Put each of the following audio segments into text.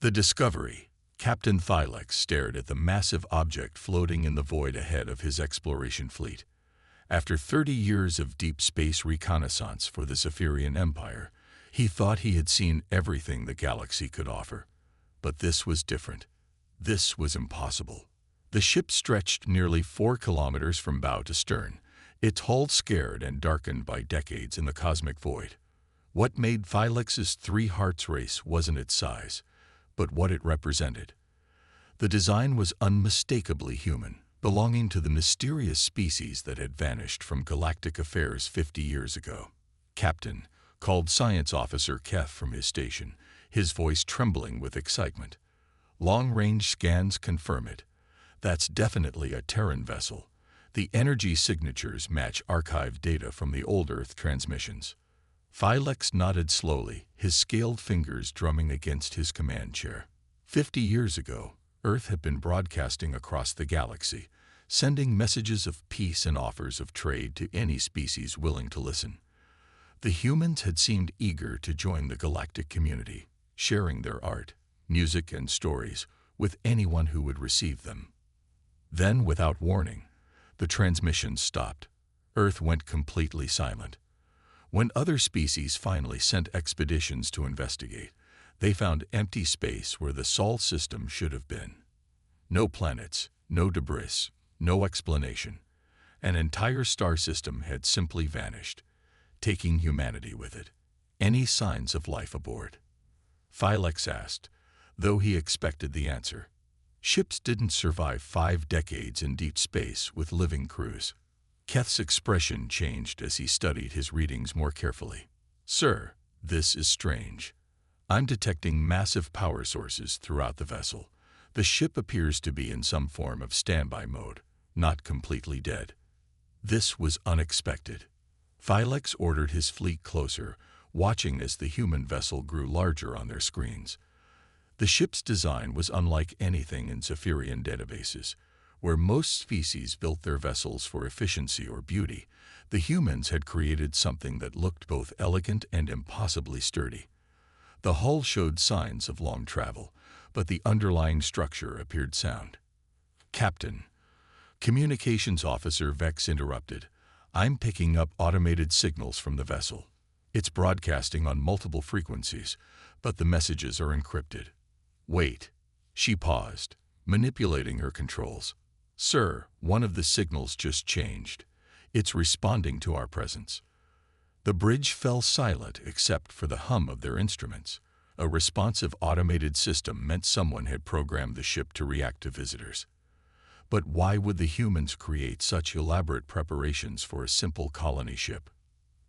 The Discovery. Captain Thylex stared at the massive object floating in the void ahead of his exploration fleet. After 30 years of deep space reconnaissance for the Zephyrian Empire, he thought he had seen everything the galaxy could offer. But this was different. This was impossible. The ship stretched nearly 4 kilometers from bow to stern, its hull scarred and darkened by decades in the cosmic void. What made Thylex's 3 hearts race wasn't its size, but what it represented. The design was unmistakably human, belonging to the mysterious species that had vanished from galactic affairs 50 years ago. "Captain," called Science Officer Keth from his station, his voice trembling with excitement. "Long-range scans confirm it. That's definitely a Terran vessel. The energy signatures match archived data from the old Earth transmissions." Thylex nodded slowly, his scaled fingers drumming against his command chair. 50 years ago, Earth had been broadcasting across the galaxy, sending messages of peace and offers of trade to any species willing to listen. The humans had seemed eager to join the galactic community, sharing their art, music, and stories with anyone who would receive them. Then, without warning, the transmissions stopped. Earth went completely silent. When other species finally sent expeditions to investigate, they found empty space where the Sol system should have been. No planets, no debris, no explanation. An entire star system had simply vanished, taking humanity with it. Any signs of life aboard? Thylex asked, though he expected the answer. Ships didn't survive 5 decades in deep space with living crews. Keth's expression changed as he studied his readings more carefully. "Sir, this is strange. I'm detecting massive power sources throughout the vessel. The ship appears to be in some form of standby mode, not completely dead." This was unexpected. Thylex ordered his fleet closer, watching as the human vessel grew larger on their screens. The ship's design was unlike anything in Zephyrian databases. Where most species built their vessels for efficiency or beauty, the humans had created something that looked both elegant and impossibly sturdy. The hull showed signs of long travel, but the underlying structure appeared sound. "Captain," Communications Officer Vex interrupted, "I'm picking up automated signals from the vessel. It's broadcasting on multiple frequencies, but the messages are encrypted." "Wait." She paused, manipulating her controls. "Sir, one of the signals just changed. It's responding to our presence." The bridge fell silent except for the hum of their instruments. A responsive automated system meant someone had programmed the ship to react to visitors. But why would the humans create such elaborate preparations for a simple colony ship?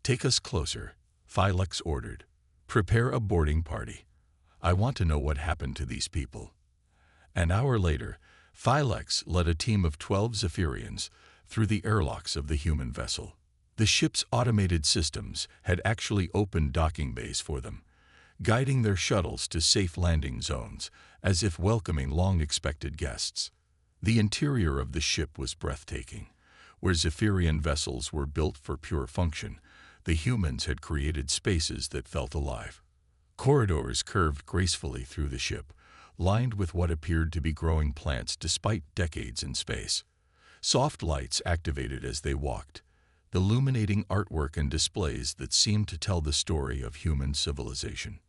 "Take us closer," Thylex ordered. "Prepare a boarding party. I want to know what happened to these people." An hour later, Thylex led a team of 12 Zephyrians through the airlocks of the human vessel. The ship's automated systems had actually opened docking bays for them, guiding their shuttles to safe landing zones, as if welcoming long-expected guests. The interior of the ship was breathtaking. Where Zephyrian vessels were built for pure function, the humans had created spaces that felt alive. Corridors curved gracefully through the ship, lined with what appeared to be growing plants despite decades in space. Soft lights activated as they walked, illuminating artwork and displays that seemed to tell the story of human civilization.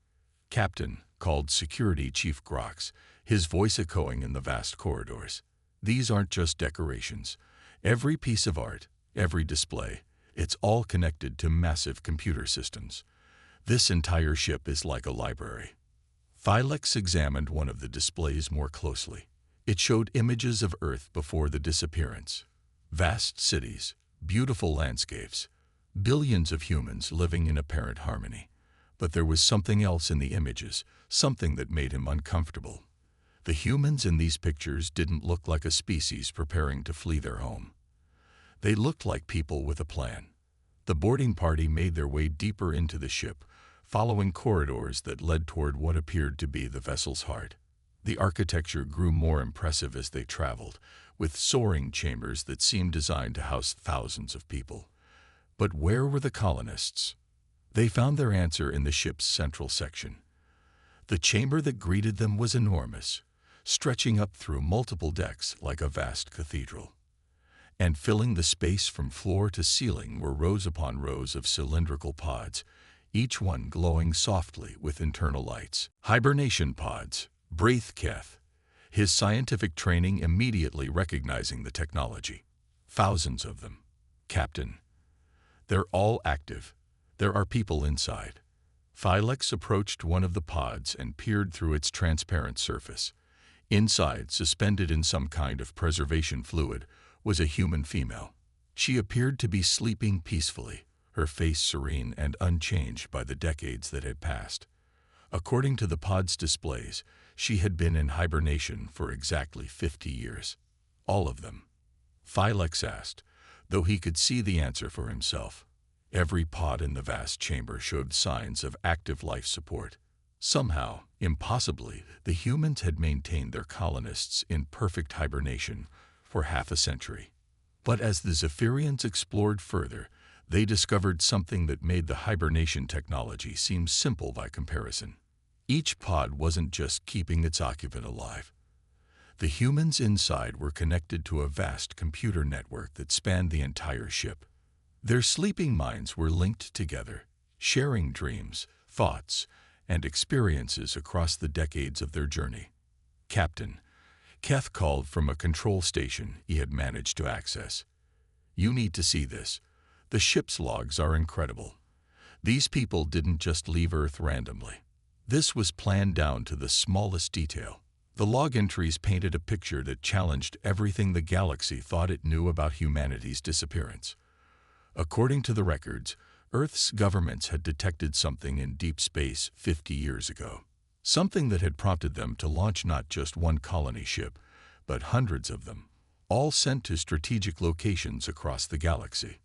"Captain," called Security Chief Grox, his voice echoing in the vast corridors. "These aren't just decorations. Every piece of art, every display, it's all connected to massive computer systems. This entire ship is like a library." Thylex examined one of the displays more closely. It showed images of Earth before the disappearance. Vast cities, beautiful landscapes, billions of humans living in apparent harmony. But there was something else in the images, something that made him uncomfortable. The humans in these pictures didn't look like a species preparing to flee their home. They looked like people with a plan. The boarding party made their way deeper into the ship, following corridors that led toward what appeared to be the vessel's heart. The architecture grew more impressive as they traveled, with soaring chambers that seemed designed to house thousands of people. But where were the colonists? They found their answer in the ship's central section. The chamber that greeted them was enormous, stretching up through multiple decks like a vast cathedral. And filling the space from floor to ceiling were rows upon rows of cylindrical pods, each one glowing softly with internal lights. Hibernation pods, breathed Keth, his scientific training immediately recognizing the technology. Thousands of them. Captain. They're all active. There are people inside. Thylex approached one of the pods and peered through its transparent surface. Inside, suspended in some kind of preservation fluid, was a human female. She appeared to be sleeping peacefully, her face serene and unchanged by the decades that had passed. According to the pod's displays, she had been in hibernation for exactly 50 years. All of them. Thylex asked, though he could see the answer for himself. Every pod in the vast chamber showed signs of active life support. Somehow, impossibly, the humans had maintained their colonists in perfect hibernation for half a century. But as the Zephyrians explored further, they discovered something that made the hibernation technology seem simple by comparison. Each pod wasn't just keeping its occupant alive. The humans inside were connected to a vast computer network that spanned the entire ship. Their sleeping minds were linked together, sharing dreams, thoughts, and experiences across the decades of their journey. Captain, Keth called from a control station he had managed to access. You need to see this. The ship's logs are incredible. These people didn't just leave Earth randomly. This was planned down to the smallest detail. The log entries painted a picture that challenged everything the galaxy thought it knew about humanity's disappearance. According to the records, Earth's governments had detected something in deep space 50 years ago. Something that had prompted them to launch not just one colony ship, but hundreds of them, all sent to strategic locations across the galaxy.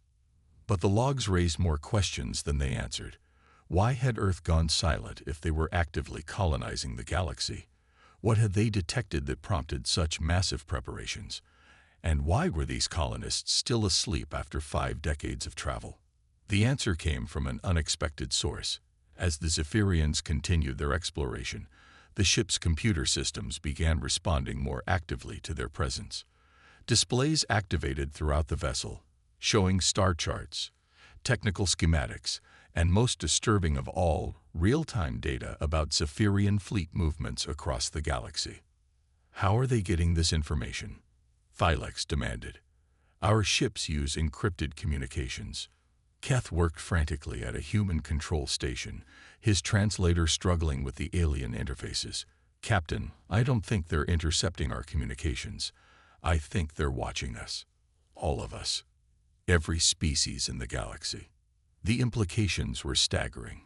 But the logs raised more questions than they answered. Why had Earth gone silent if they were actively colonizing the galaxy? What had they detected that prompted such massive preparations? And why were these colonists still asleep after 5 decades of travel? The answer came from an unexpected source. As the Zephyrians continued their exploration, the ship's computer systems began responding more actively to their presence. Displays activated throughout the vessel, showing star charts, technical schematics, and most disturbing of all, real-time data about Zephyrian fleet movements across the galaxy. How are they getting this information? Thylex demanded. Our ships use encrypted communications. Keth worked frantically at a human control station, his translator struggling with the alien interfaces. Captain, I don't think they're intercepting our communications. I think they're watching us. All of us. Every species in the galaxy. The implications were staggering.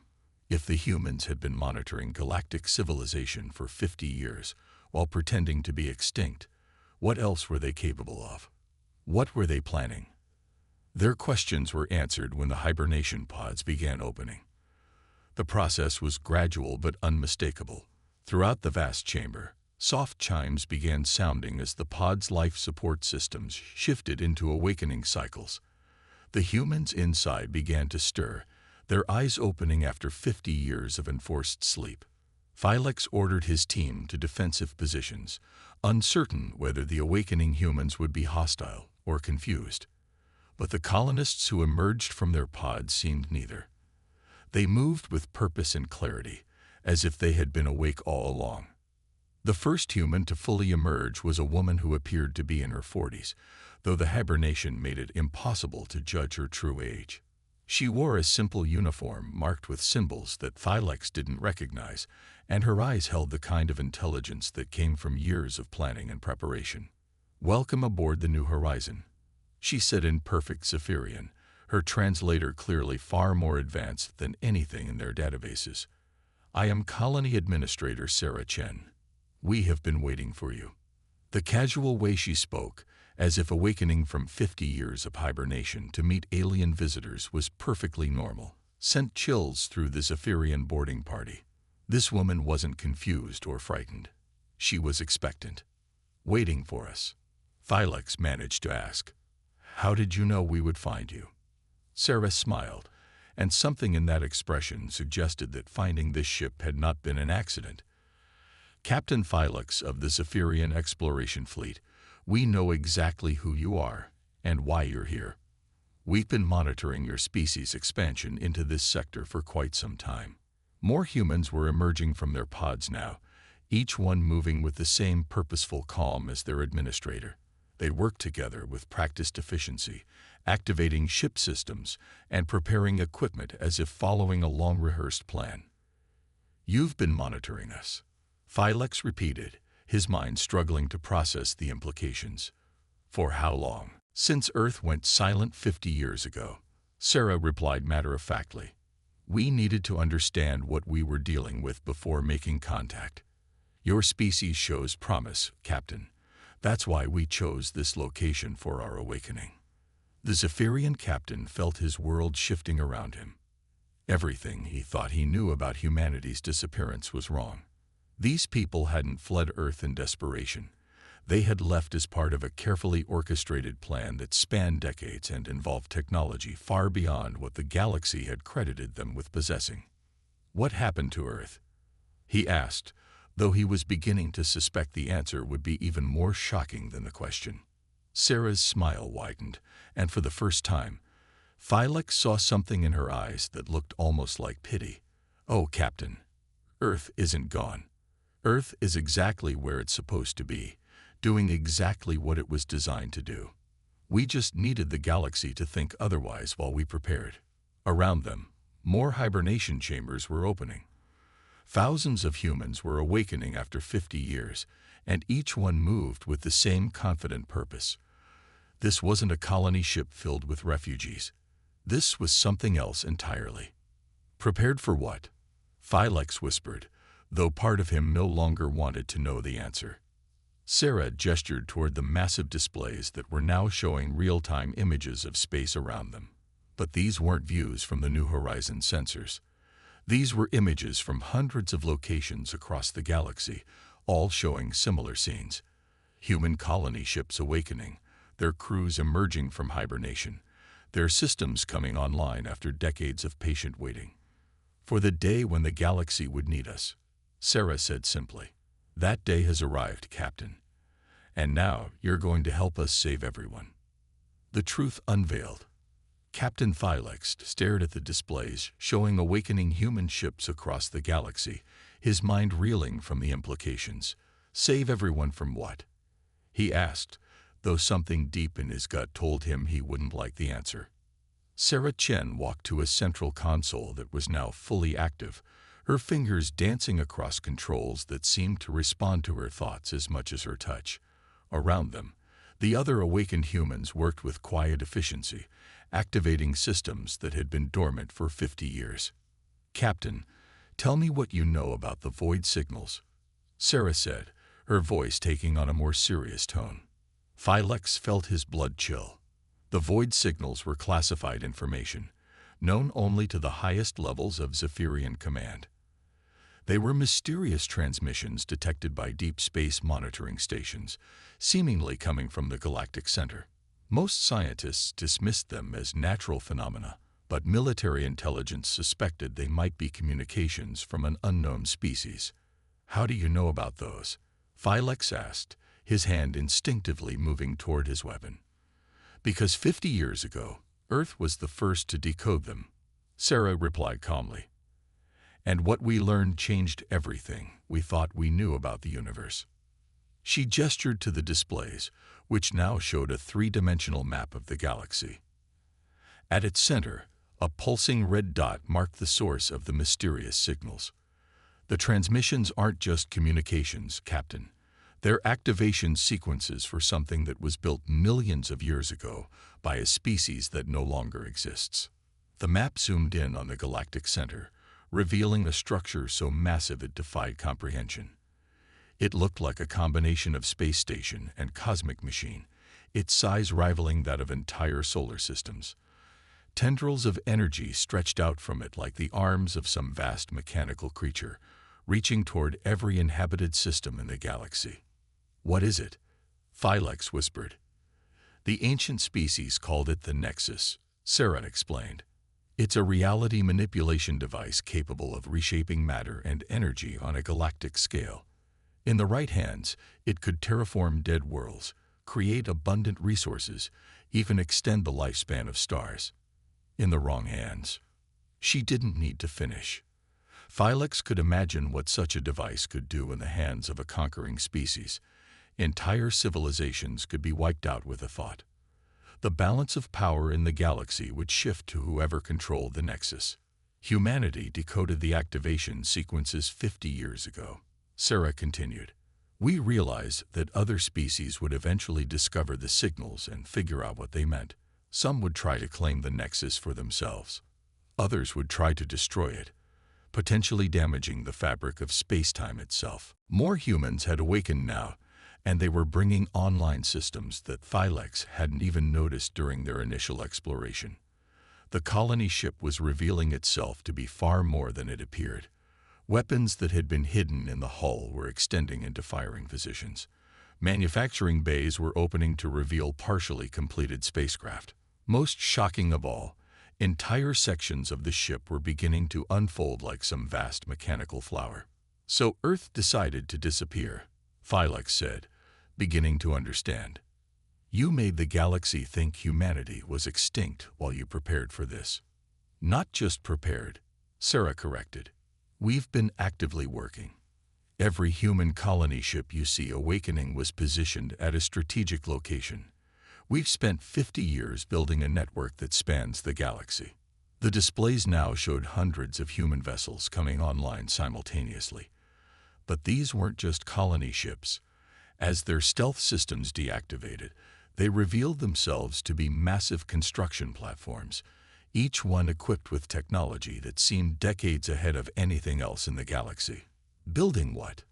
If the humans had been monitoring galactic civilization for 50 years while pretending to be extinct, what else were they capable of? What were they planning? Their questions were answered when the hibernation pods began opening. The process was gradual but unmistakable. Throughout the vast chamber, soft chimes began sounding as the pod's life support systems shifted into awakening cycles. The humans inside began to stir, their eyes opening after 50 years of enforced sleep. Thylex ordered his team to defensive positions, uncertain whether the awakening humans would be hostile or confused. But the colonists who emerged from their pods seemed neither. They moved with purpose and clarity, as if they had been awake all along. The first human to fully emerge was a woman who appeared to be in her 40s, though the hibernation made it impossible to judge her true age. She wore a simple uniform marked with symbols that Thylex didn't recognize, and her eyes held the kind of intelligence that came from years of planning and preparation. "Welcome aboard the New Horizon," she said in perfect Zephyrian, her translator clearly far more advanced than anything in their databases. "I am Colony Administrator Sarah Chen. We have been waiting for you." The casual way she spoke, as if awakening from 50 years of hibernation to meet alien visitors, was perfectly normal, sent chills through the Zephyrian boarding party. This woman wasn't confused or frightened. She was expectant. "Waiting for us?" Thylex managed to ask. "How did you know we would find you?" Sarah smiled, and something in that expression suggested that finding this ship had not been an accident. "Captain Phyllis of the Zephyrian Exploration Fleet, we know exactly who you are and why you're here. We've been monitoring your species' expansion into this sector for quite some time." More humans were emerging from their pods now, each one moving with the same purposeful calm as their administrator. They worked together with practiced efficiency, activating ship systems and preparing equipment as if following a long-rehearsed plan. "You've been monitoring us," Phyllis repeated, his mind struggling to process the implications. "For how long?" "Since Earth went silent 50 years ago," Sarah replied matter-of-factly. "We needed to understand what we were dealing with before making contact. Your species shows promise, Captain. That's why we chose this location for our awakening." The Zephyrian captain felt his world shifting around him. Everything he thought he knew about humanity's disappearance was wrong. These people hadn't fled Earth in desperation. They had left as part of a carefully orchestrated plan that spanned decades and involved technology far beyond what the galaxy had credited them with possessing. "What happened to Earth?" he asked, though he was beginning to suspect the answer would be even more shocking than the question. Sarah's smile widened, and for the first time, Phyllis saw something in her eyes that looked almost like pity. "Oh, Captain, Earth isn't gone. Earth is exactly where it's supposed to be, doing exactly what it was designed to do. We just needed the galaxy to think otherwise while we prepared." Around them, more hibernation chambers were opening. Thousands of humans were awakening after 50 years, and each one moved with the same confident purpose. This wasn't a colony ship filled with refugees. This was something else entirely. "Prepared for what?" Phyllis whispered, though part of him no longer wanted to know the answer. Sarah gestured toward the massive displays that were now showing real-time images of space around them. But these weren't views from the New Horizons sensors. These were images from hundreds of locations across the galaxy, all showing similar scenes. Human colony ships awakening, their crews emerging from hibernation, their systems coming online after decades of patient waiting. "For the day when the galaxy would need us," Sarah said simply. "That day has arrived, Captain. And now you're going to help us save everyone." The truth unveiled. Captain Phyllis stared at the displays showing awakening human ships across the galaxy, his mind reeling from the implications. "Save everyone from what?" he asked, though something deep in his gut told him he wouldn't like the answer. Sarah Chen walked to a central console that was now fully active, her fingers dancing across controls that seemed to respond to her thoughts as much as her touch. Around them, the other awakened humans worked with quiet efficiency, activating systems that had been dormant for 50 years. "Captain, tell me what you know about the void signals," Sarah said, her voice taking on a more serious tone. Phyllis felt his blood chill. The void signals were classified information, known only to the highest levels of Zephyrian command. They were mysterious transmissions detected by deep space monitoring stations, seemingly coming from the galactic center. Most scientists dismissed them as natural phenomena, but military intelligence suspected they might be communications from an unknown species. "How do you know about those?" Phyllis asked, his hand instinctively moving toward his weapon. "Because 50 years ago, Earth was the first to decode them," Sarah replied calmly. "And what we learned changed everything we thought we knew about the universe." She gestured to the displays, which now showed a three-dimensional map of the galaxy. At its center, a pulsing red dot marked the source of the mysterious signals. "The transmissions aren't just communications, Captain. They're activation sequences for something that was built millions of years ago by a species that no longer exists." The map zoomed in on the galactic center, revealing a structure so massive it defied comprehension. It looked like a combination of space station and cosmic machine, its size rivaling that of entire solar systems. Tendrils of energy stretched out from it like the arms of some vast mechanical creature, reaching toward every inhabited system in the galaxy. "What is it?" Phyllis whispered. "The ancient species called it the Nexus," Sarah explained. It's a reality manipulation device capable of reshaping matter and energy on a galactic scale. In the right hands, it could terraform dead worlds, create abundant resources, even extend the lifespan of stars. In the wrong hands, she didn't need to finish. Phylex could imagine what such a device could do in the hands of a conquering species. Entire civilizations could be wiped out with a thought. The balance of power in the galaxy would shift to whoever controlled the Nexus. Humanity decoded the activation sequences 50 years ago. Sarah continued. We realized that other species would eventually discover the signals and figure out what they meant. Some would try to claim the Nexus for themselves. Others would try to destroy it, potentially damaging the fabric of space-time itself. More humans had awakened now, and they were bringing online systems that Phylex hadn't even noticed during their initial exploration. The colony ship was revealing itself to be far more than it appeared. Weapons that had been hidden in the hull were extending into firing positions. Manufacturing bays were opening to reveal partially completed spacecraft. Most shocking of all, entire sections of the ship were beginning to unfold like some vast mechanical flower. So Earth decided to disappear, Phylex said, beginning to understand. You made the galaxy think humanity was extinct while you prepared for this. Not just prepared, Sarah corrected. We've been actively working. Every human colony ship you see awakening was positioned at a strategic location. We've spent 50 years building a network that spans the galaxy. The displays now showed hundreds of human vessels coming online simultaneously. But these weren't just colony ships. As their stealth systems deactivated, they revealed themselves to be massive construction platforms, each one equipped with technology that seemed decades ahead of anything else in the galaxy. Building what?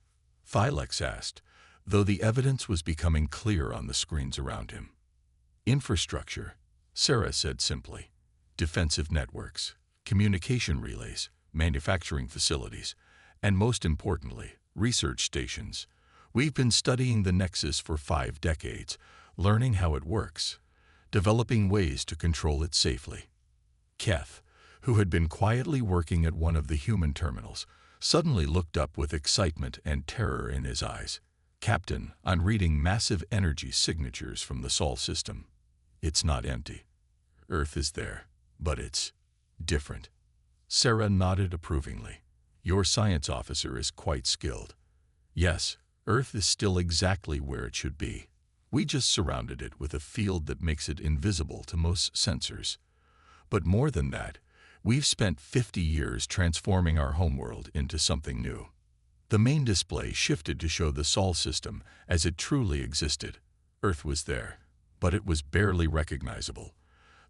Phylex asked, though the evidence was becoming clear on the screens around him. Infrastructure, Sarah said simply. Defensive networks, communication relays, manufacturing facilities, and most importantly, research stations. We've been studying the Nexus for 5 decades, learning how it works, developing ways to control it safely. Keth, who had been quietly working at one of the human terminals, suddenly looked up with excitement and terror in his eyes. Captain, I'm reading massive energy signatures from the Sol system. It's not empty. Earth is there, but it's different. Sarah nodded approvingly. Your science officer is quite skilled. Yes, Earth is still exactly where it should be. We just surrounded it with a field that makes it invisible to most sensors. But more than that, we've spent 50 years transforming our homeworld into something new. The main display shifted to show the Sol system as it truly existed. Earth was there, but it was barely recognizable.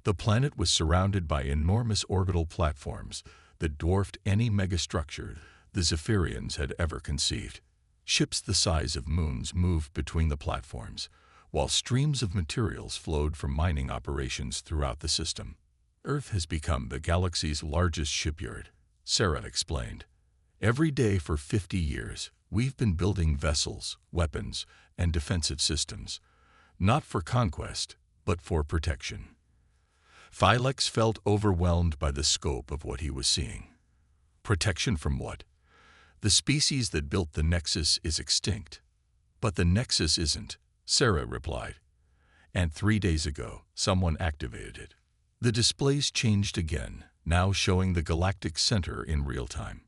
The planet was surrounded by enormous orbital platforms that dwarfed any megastructure the Zephyrians had ever conceived. Ships the size of moons moved between the platforms, while streams of materials flowed from mining operations throughout the system. Earth has become the galaxy's largest shipyard, Sarah explained. Every day for 50 years, we've been building vessels, weapons, and defensive systems, not for conquest, but for protection. Phylex felt overwhelmed by the scope of what he was seeing. Protection from what? The species that built the Nexus is extinct. But the Nexus isn't, Sarah replied. And 3 days ago, someone activated it. The displays changed again, now showing the galactic center in real time.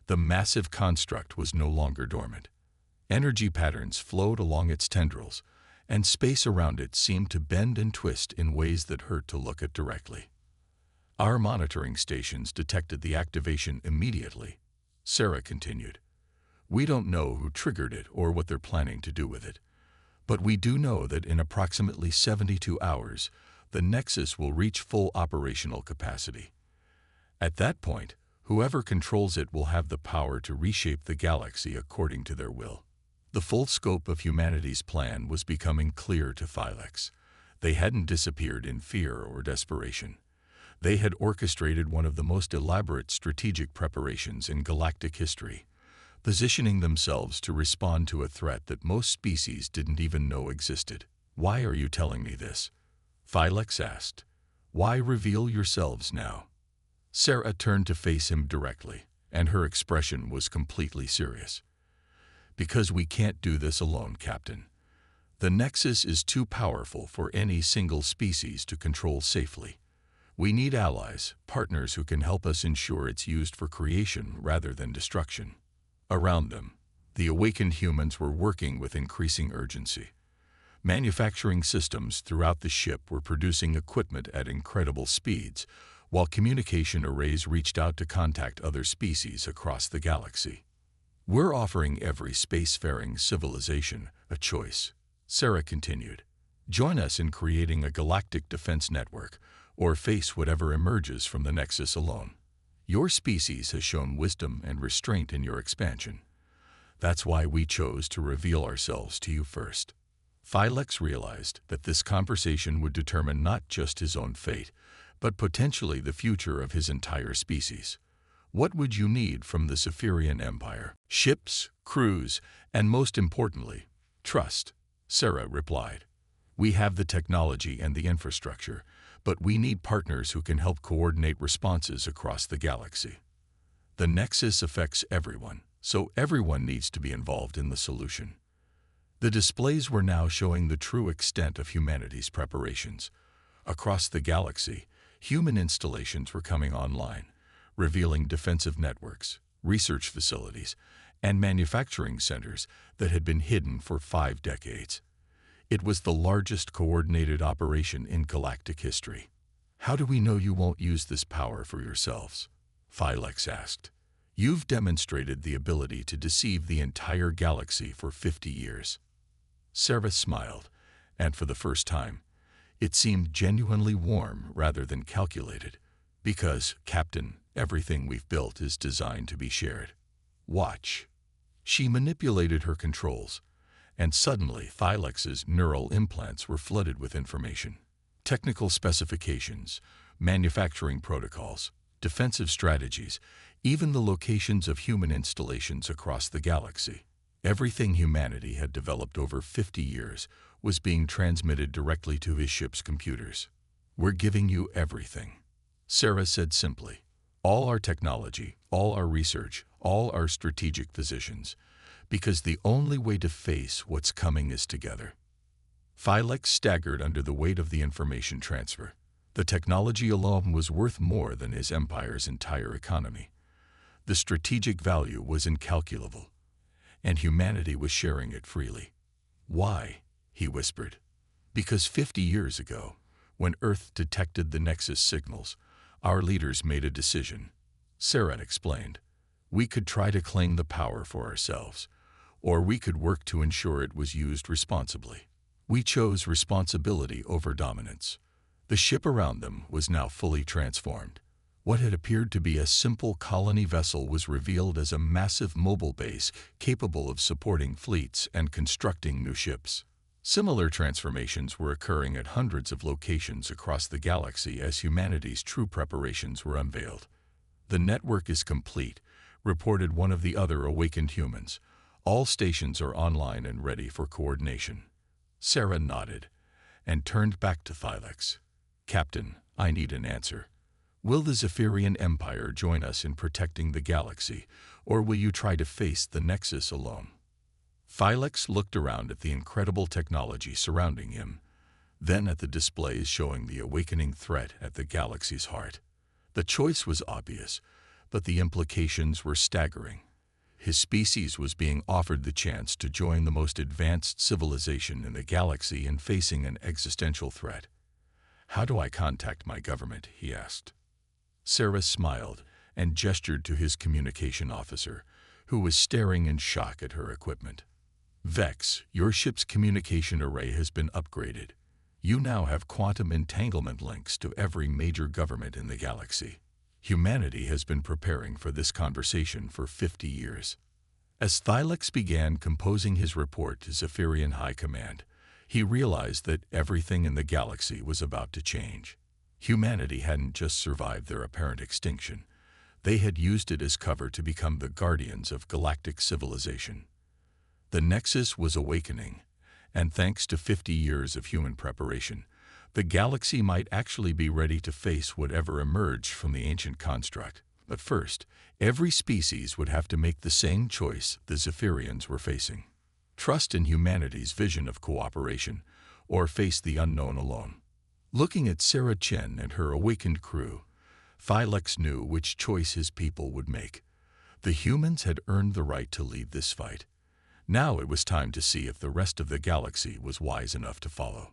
The massive construct was no longer dormant. Energy patterns flowed along its tendrils, and space around it seemed to bend and twist in ways that hurt to look at directly. Our monitoring stations detected the activation immediately, Sarah continued. We don't know who triggered it or what they're planning to do with it, but we do know that in approximately 72 hours, the Nexus will reach full operational capacity. At that point, whoever controls it will have the power to reshape the galaxy according to their will. The full scope of humanity's plan was becoming clear to Phylex. They hadn't disappeared in fear or desperation. They had orchestrated one of the most elaborate strategic preparations in galactic history, positioning themselves to respond to a threat that most species didn't even know existed. Why are you telling me this? Phylex asked. Why reveal yourselves now? Sarah turned to face him directly, and her expression was completely serious. "Because we can't do this alone, Captain. The Nexus is too powerful for any single species to control safely. We need allies, partners who can help us ensure it's used for creation rather than destruction." Around them, the awakened humans were working with increasing urgency. Manufacturing systems throughout the ship were producing equipment at incredible speeds, while communication arrays reached out to contact other species across the galaxy. "We're offering every spacefaring civilization a choice," Sarah continued. "Join us in creating a galactic defense network, or face whatever emerges from the Nexus alone. Your species has shown wisdom and restraint in your expansion. That's why we chose to reveal ourselves to you first." Thylex realized that this conversation would determine not just his own fate, but potentially the future of his entire species. "What would you need from the Zephyrian Empire?" "Ships, crews, and most importantly, trust," Sarah replied. "We have the technology and the infrastructure, but we need partners who can help coordinate responses across the galaxy. The Nexus affects everyone, so everyone needs to be involved in the solution." The displays were now showing the true extent of humanity's preparations. Across the galaxy, human installations were coming online, revealing defensive networks, research facilities, and manufacturing centers that had been hidden for 5 decades. It was the largest coordinated operation in galactic history. "How do we know you won't use this power for yourselves?" Thylex asked. "You've demonstrated the ability to deceive the entire galaxy for 50 years. Sarah smiled, and for the first time, it seemed genuinely warm rather than calculated. "Because, Captain, everything we've built is designed to be shared. Watch." She manipulated her controls, and suddenly Thylex's neural implants were flooded with information. Technical specifications, manufacturing protocols, defensive strategies, even the locations of human installations across the galaxy. Everything humanity had developed over 50 years was being transmitted directly to his ship's computers. "We're giving you everything," Sarah said simply. "All our technology, all our research, all our strategic positions, because the only way to face what's coming is together." Thylex staggered under the weight of the information transfer. The technology alone was worth more than his empire's entire economy. The strategic value was incalculable, and humanity was sharing it freely. "Why?" he whispered. "Because 50 years ago, when Earth detected the Nexus signals, our leaders made a decision," Sarah explained. "We could try to claim the power for ourselves, or we could work to ensure it was used responsibly. We chose responsibility over dominance." The ship around them was now fully transformed. What had appeared to be a simple colony vessel was revealed as a massive mobile base capable of supporting fleets and constructing new ships. Similar transformations were occurring at hundreds of locations across the galaxy as humanity's true preparations were unveiled. "The network is complete," reported one of the other awakened humans. "All stations are online and ready for coordination." Sarah nodded and turned back to Thylex. "Captain, I need an answer. Will the Zephyrian Empire join us in protecting the galaxy, or will you try to face the Nexus alone?" Thylex looked around at the incredible technology surrounding him, then at the displays showing the awakening threat at the galaxy's heart. The choice was obvious, but the implications were staggering. His species was being offered the chance to join the most advanced civilization in the galaxy in facing an existential threat. "How do I contact my government?" he asked. Sarah smiled and gestured to his communication officer, who was staring in shock at her equipment. "Vex, your ship's communication array has been upgraded. You now have quantum entanglement links to every major government in the galaxy. Humanity has been preparing for this conversation for 50 years." As Thylex began composing his report to Zephyrian High Command, he realized that everything in the galaxy was about to change. Humanity hadn't just survived their apparent extinction. They had used it as cover to become the guardians of galactic civilization. The Nexus was awakening, and thanks to 50 years of human preparation, The galaxy might actually be ready to face whatever emerged from the ancient construct. But first, every species would have to make the same choice the Zephyrians were facing. Trust in humanity's vision of cooperation, or face the unknown alone. Looking at Sarah Chen and her awakened crew, Thylex knew which choice his people would make. The humans had earned the right to lead this fight. Now it was time to see if the rest of the galaxy was wise enough to follow.